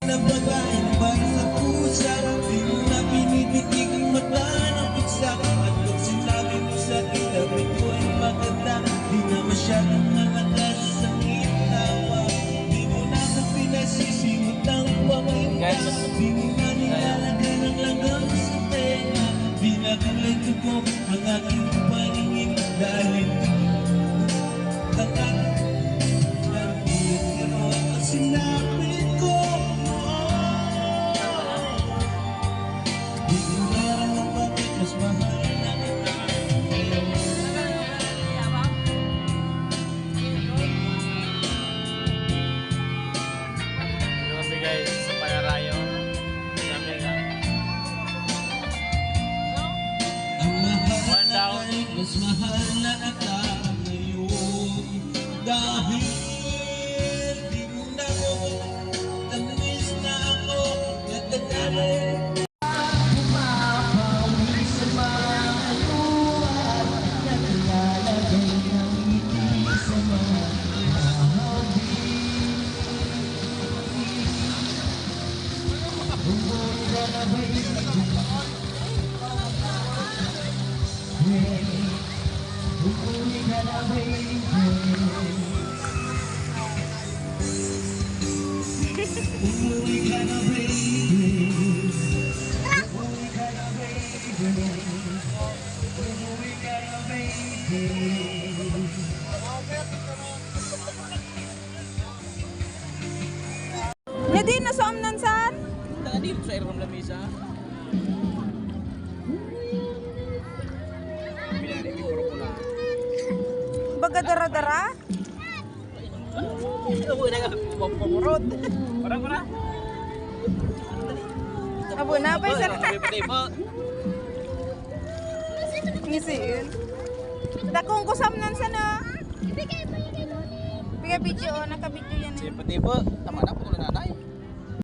Nabagain para sa pusa, di mo na pinipitig ang mata ng pigsa. At pag sinabi mo sa akin, sabi ko ay maganda, di na masyadong malakas ang itawa. Di mo na ako pinasisimot ng pakinda, di mo na nilalagay ng langgam sa tenga. Di na kulay ko ang aking paningin dahil kakak. Pero ang sinabi ko, mas mahal na kita ngayon. Bigay sa panarayo. Sabi nga. Ang mahal na tayo, mas mahal na kita ngayon. Dahil di mo na ako, tamis na ako, natagalan. Jadi nasom nansan? Tadi sa iram lamisa. Binari mi korona. Baga dara-dara? Abo na pamurot. Para. Abo na pa isa. Tipo. Ngisiin. Dakong kusam nansan na. Piga video, naka-video yan. Tipo, tama na po na nanay.